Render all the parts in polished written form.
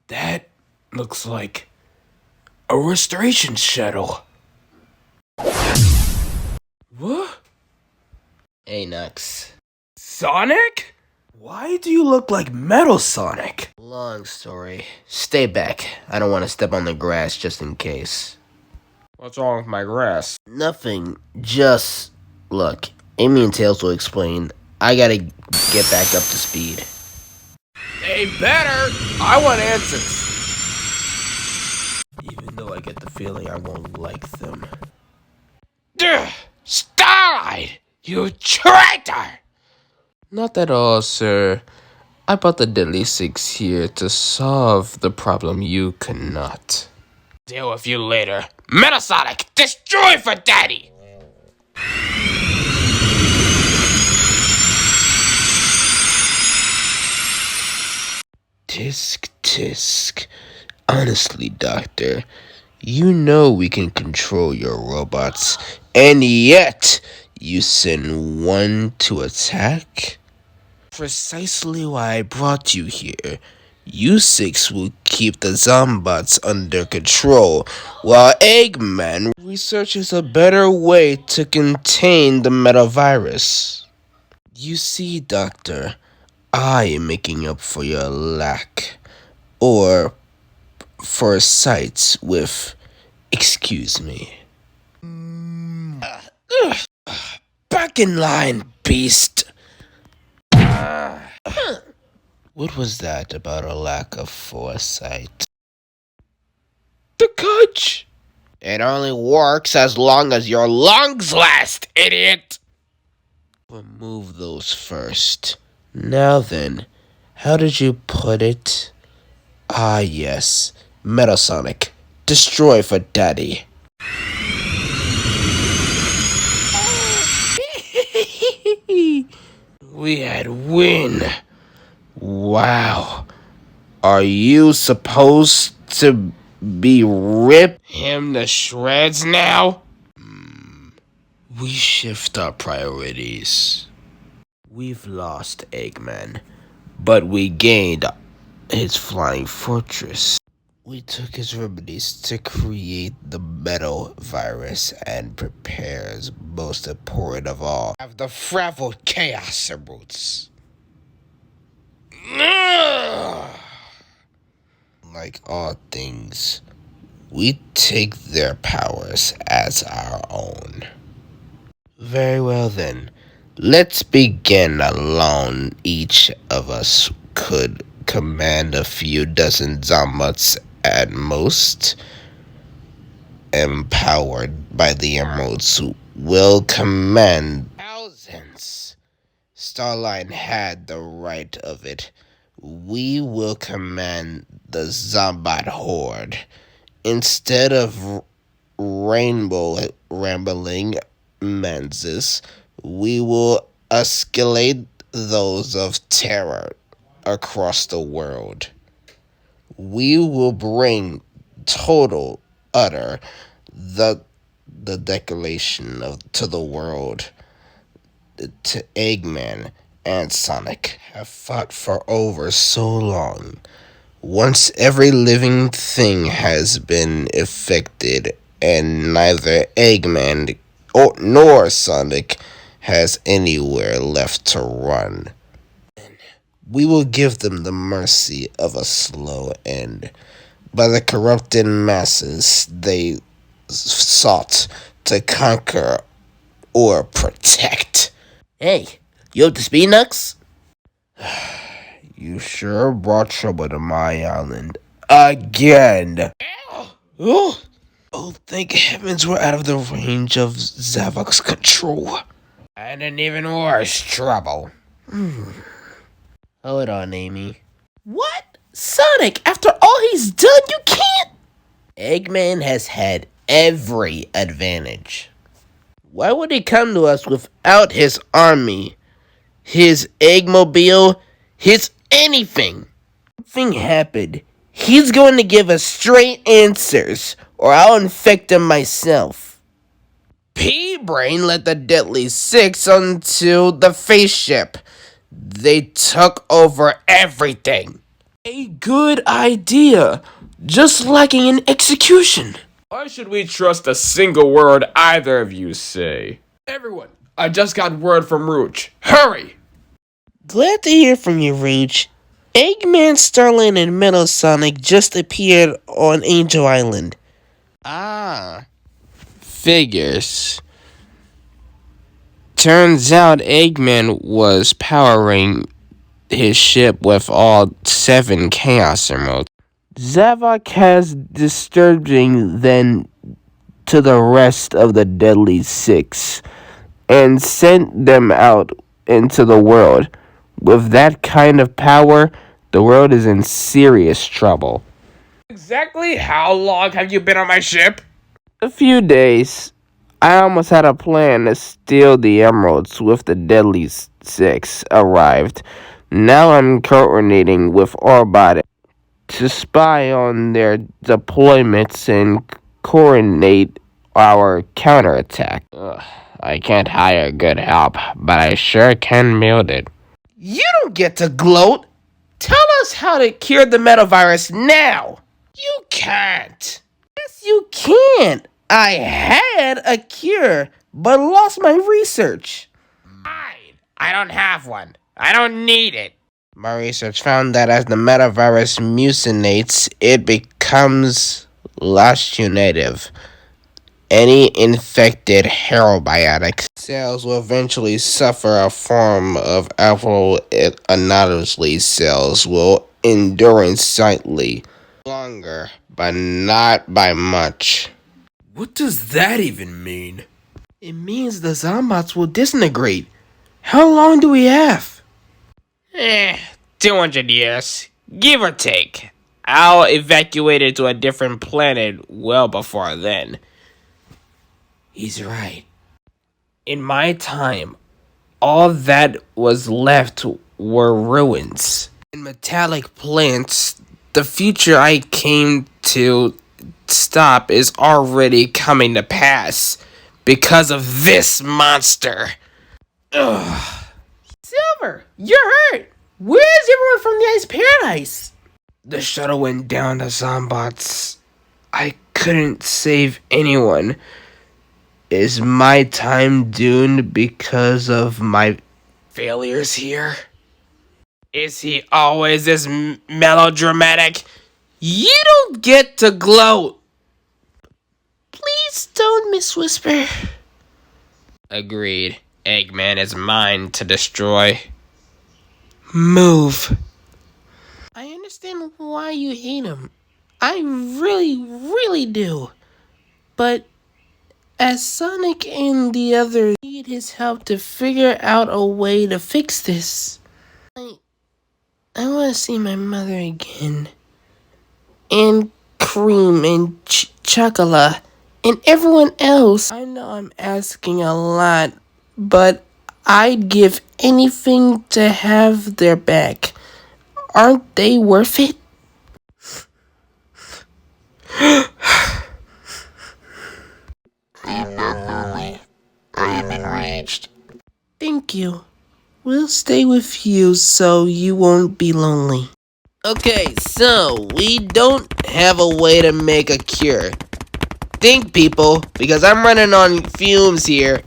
That looks like a restoration shuttle. What? Hey, Nux. Sonic? Why do you look like Metal Sonic? Long story. Stay back. I don't want to step on the grass just in case. What's wrong with my grass? Nothing. Just... Look, Amy and Tails will explain. I gotta get back up to speed. They better! I want answers! Even though I get the feeling I won't like them. Starlight! You traitor! Not at all, sir. I brought the Deadly Six here to solve the problem you cannot. Deal with you later. Metasonic, destroy for daddy! Tisk tisk. Honestly, Doctor, you know we can control your robots, and yet you send one to attack? Precisely why I brought you here. You six will keep the Zombots under control, while Eggman researches a better way to contain the metavirus. You see, Doctor, I am making up for your lack, or foresight with, excuse me. Back in line, beast! What was that about a lack of foresight? The coach! It only works as long as your lungs last, idiot! Remove those first. Now then, how did you put it? Ah yes, Metasonic. Destroy for daddy. We had win. Wow. Are you supposed to be rip Him to shreds now? We shift our priorities. We've lost Eggman, but we gained his flying fortress. We took his remedies to create the metal virus and prepares, most important of all, have the frazzled chaos roots. Like all things, we take their powers as our own. Very well then, let's begin alone. Each of us could command a few dozen Zombots at most. Empowered by the emeralds, will command thousands. Starline had the right of it. We will command the Zombot horde. Instead of rainbow rambling menses, we will escalate those of terror across the world. We will bring total, utter, the desolation to the world. To Eggman and Sonic have fought for over so long. Once every living thing has been affected, and neither Eggman nor Sonic has anywhere left to run, we will give them the mercy of a slow end. By the corrupted masses they sought to conquer or protect. Hey, you up to speed, Nux? You sure brought trouble to my island. Again! Oh, thank heavens we're out of the range of Zavok's control. And an even worse trouble. Hold on, Amy. What? Sonic, after all he's done, you can't! Eggman has had every advantage. Why would he come to us without his army, his Eggmobile, his anything? Something happened. He's going to give us straight answers, or I'll infect him myself. P-Brain led the Deadly Six onto the face ship. They took over everything. A good idea, just lacking in execution. Why should we trust a single word either of you say? Everyone, I just got word from Rooch. Hurry! Glad to hear from you, Rooch. Eggman, Starling, and Metal Sonic just appeared on Angel Island. Ah. Figures. Turns out Eggman was powering his ship with all 7 Chaos Emeralds. Zavok has disturbing them to the rest of the Deadly Six and sent them out into the world. With that kind of power, the world is in serious trouble. Exactly how long have you been on my ship? A few days. I almost had a plan to steal the emeralds with the Deadly Six arrived. Now I'm coordinating with Orbot to spy on their deployments and coordinate our counterattack. I can't hire good help, but I sure can build it. You don't get to gloat. Tell us how to cure the metavirus now. You can't. Yes, you can't. I had a cure, but lost my research. I don't have one. I don't need it. My research found that as the metavirus mutates, it becomes native. Any infected herobiotic cells will eventually suffer a form of anomaly cells will endure slightly longer, but not by much. What does that even mean? It means the zombots will disintegrate. How long do we have? 200 years, give or take. I'll evacuate it to a different planet well before then. He's right. In my time, all that was left were ruins. In metallic plants, the future I came to stop is already coming to pass because of this monster. Ugh. Silver, you're hurt. Where's everyone from the Ice Paradise? The shuttle went down to Zombots. I couldn't save anyone. Is my time doomed because of my failures here? Is he always this melodramatic? You don't get to gloat. Please don't, Miss Whisper. Agreed. Eggman is mine to destroy. Move. I understand why you hate him. I really do. But as Sonic and the others need his help to figure out a way to fix this. I want to see my mother again. And Cream and Chocolate and everyone else. I know I'm asking a lot, but I'd give anything to have their back. Aren't they worth it? I'm not lonely. I am enraged. Thank you. We'll stay with you so you won't be lonely. Okay, so we don't have a way to make a cure. Think, people, because I'm running on fumes here.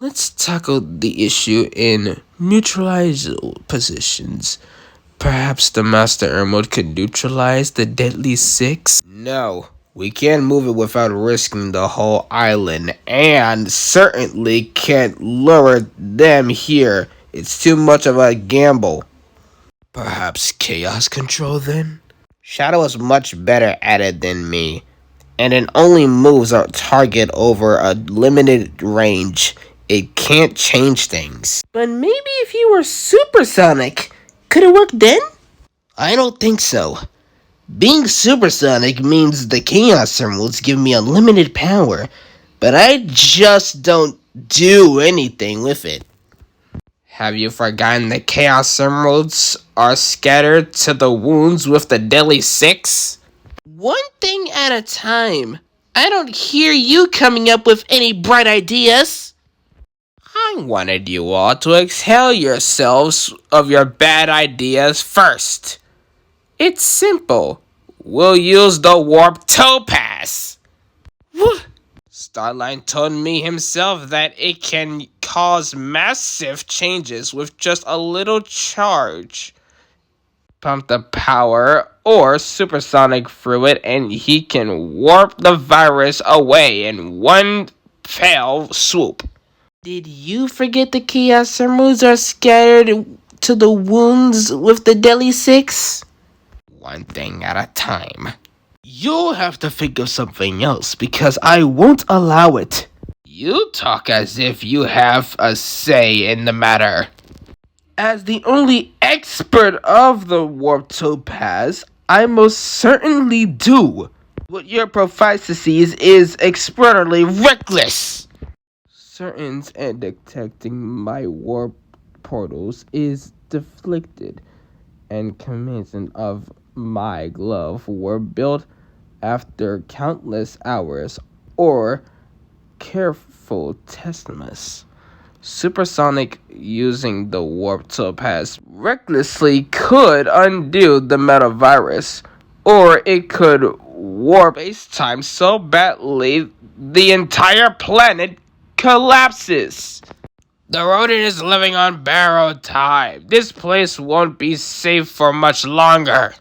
Let's tackle the issue in neutralized positions. Perhaps the Master Emerald could neutralize the Deadly Six? No, we can't move it without risking the whole island, and certainly can't lure them here. It's too much of a gamble. Perhaps Chaos Control then? Shadow is much better at it than me, and it only moves our target over a limited range. It can't change things. But maybe if you were supersonic, could it work then? I don't think so. Being supersonic means the Chaos Emeralds give me unlimited power, but I just don't do anything with it. Have you forgotten the Chaos Emeralds are scattered to the wounds with the Deadly Six? One thing at a time. I don't hear you coming up with any bright ideas. I wanted you all to exhale yourselves of your bad ideas first. It's simple. We'll use the warp topaz. What? Starline told me himself that it can cause massive changes with just a little charge. Pump the power or supersonic through it, and he can warp the virus away in one fell swoop. Did you forget the Chaos Emeralds are scattered to the wounds with the Deadly Six? One thing at a time. You'll have to think of something else because I won't allow it. You talk as if you have a say in the matter. As the only expert of the Warp Topaz, I most certainly do. What your prophesies is extraordinarily reckless. Certains and detecting my warp portals is deflected, and commencement of my glove were built after countless hours or careful testings. Supersonic using the warp topaz recklessly could undo the metavirus, or it could warp space-time so badly the entire planet collapses. The rodent is living on borrowed time. This place won't be safe for much longer.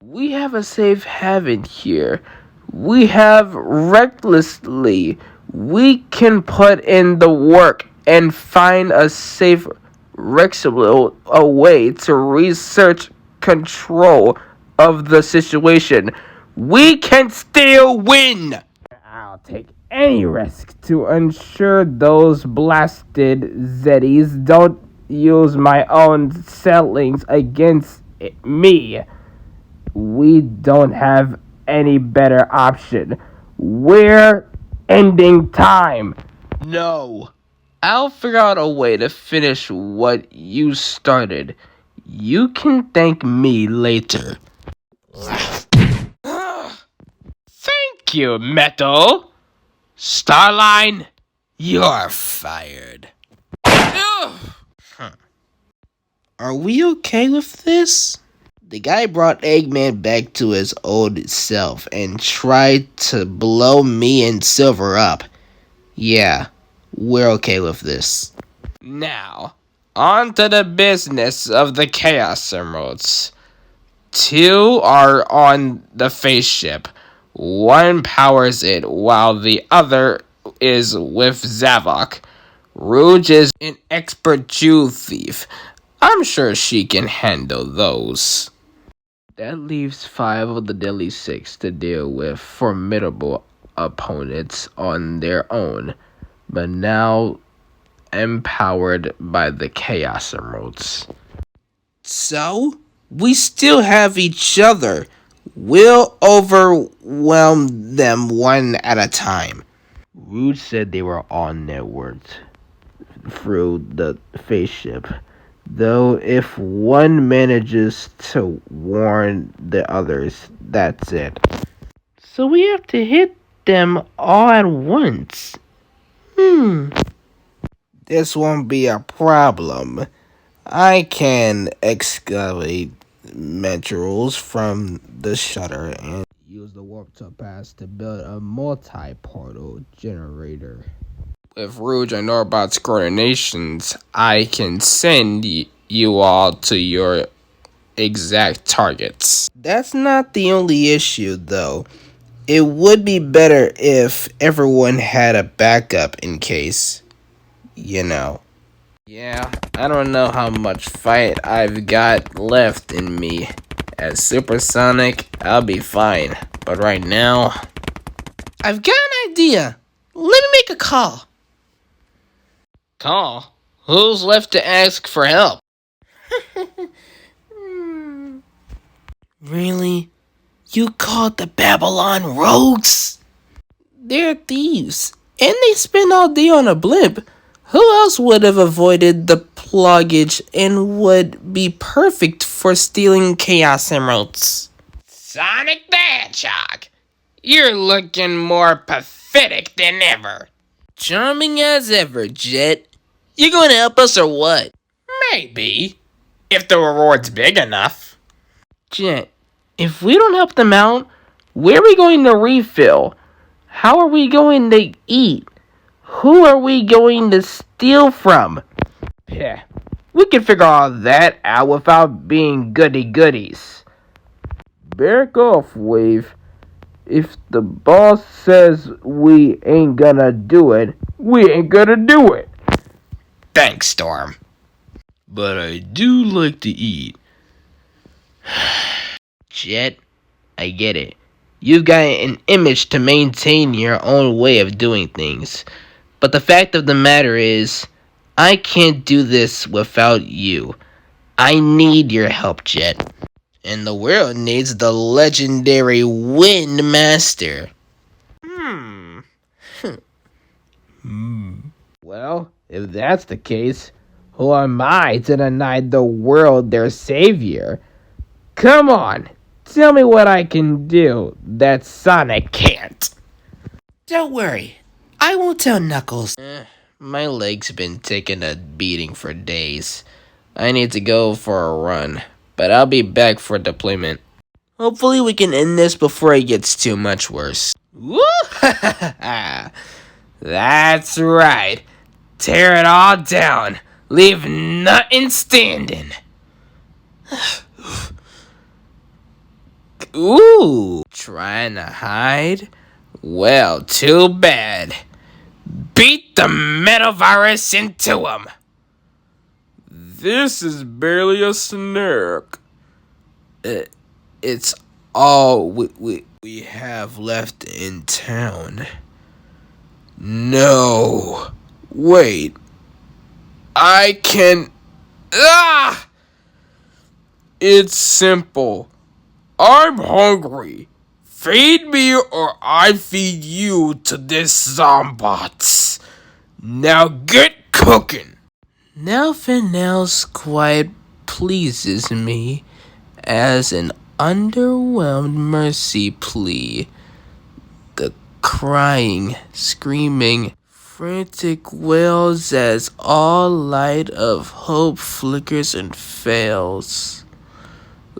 We have a safe haven here. We have recklessly. We can put in the work and find a safe, flexible way to research control of the situation. We can still win. I'll take any risk to ensure those blasted Zeddies don't use my own settlings against me. We don't have any better option. We're ending time. No. I'll figure out a way to finish what you started. You can thank me later. Thank you, Metal. Starline, you're fired. Are we okay with this? The guy brought Eggman back to his old self and tried to blow me and Silver up. Yeah, we're okay with this. Now, on to the business of the Chaos Emeralds. 2 are on the face ship. 1 powers it, while the other is with Zavok. Rouge is an expert Jew thief. I'm sure she can handle those. That leaves 5 of the Deadly Six to deal with formidable opponents on their own, but now empowered by the Chaos Emeralds. So, we still have each other. We'll overwhelm them one at a time. Rouge said they were all networked through the face ship. Though if one manages to warn the others, that's it. So we have to hit them all at once. This won't be a problem. I can excavate materials from the shutter and use the warp topaz to build a multi-portal generator. With Rouge and Norbot's coordinations, I can send you all to your exact targets. That's not the only issue, though. It would be better if everyone had a backup in case, you know. Yeah, I don't know how much fight I've got left in me. As Supersonic, I'll be fine. But right now... I've got an idea. Let me make a call. Call? Who's left to ask for help? Really? You called the Babylon rogues? They're thieves, and they spend all day on a blimp. Who else would have avoided the pluggage and would be perfect for stealing Chaos Emeralds? Sonic the Hedgehog, you're looking more pathetic than ever. Charming as ever, Jet. You gonna help us or what? Maybe, if the reward's big enough. Jet, If we don't help them out, where are we going to refill? How are we going to eat? Who are we going to steal from? Yeah, we can figure all that out without being goody-goodies. Back off, Wave. If the boss says we ain't gonna do it, we ain't gonna do it. Thanks, Storm. But I do like to eat. Jet, I get it. You've got an image to maintain your own way of doing things. But the fact of the matter is, I can't do this without you. I need your help, Jet. And the world needs the legendary Wind Master. Well, if that's the case, who am I to deny the world their savior? Come on, tell me what I can do that Sonic can't. Don't worry, I won't tell Knuckles. My leg's been taking a beating for days. I need to go for a run, but I'll be back for deployment. Hopefully we can end this before it gets too much worse. Woo! That's right. Tear it all down. Leave nothing standing. Ooh, trying to hide? Well, too bad. Beat the metavirus into him. This is barely a snack. It's all we have left in town. No. Wait. I can... Ah! It's simple. I'm hungry. Feed me or I feed you to this zombots. Now get cooking. Now Finel's quite pleases me as an underwhelmed mercy plea. The crying, screaming, frantic wails as all light of hope flickers and fails.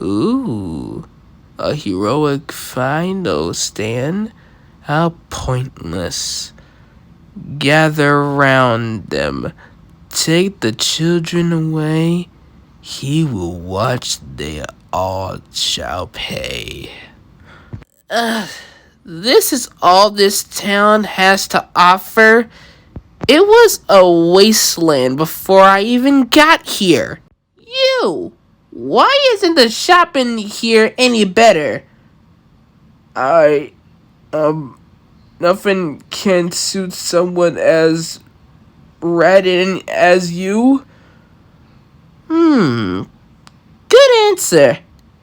Ooh, a heroic final stand? How pointless. Gather round them. Take the children away. He will watch, they all shall pay. This is all this town has to offer? It was a wasteland before I even got here. You! Why isn't the shopping here any better? Nothing can suit someone as ratted as you. Good answer.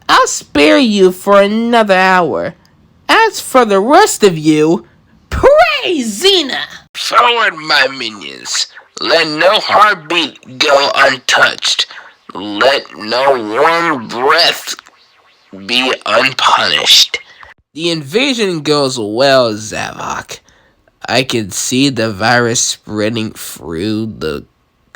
I'll spare you for another hour. As for the rest of you, praise Xena! Forward, my minions. Let no heartbeat go untouched. Let no warm breath be unpunished. The invasion goes well, Zavok. I can see the virus spreading through the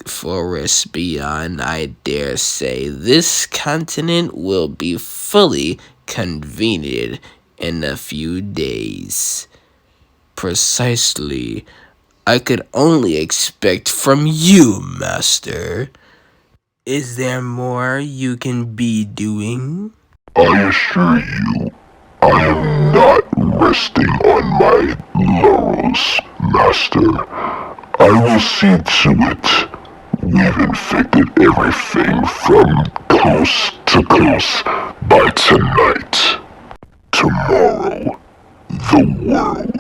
forest beyond. I dare say this continent will be fully convened in a few days. Precisely, I could only expect from you, Master. Is there more you can be doing? I assure you, I am not resting on my laurels, Master. I will see to it. We've infected everything from coast to coast by tonight. Tomorrow, the world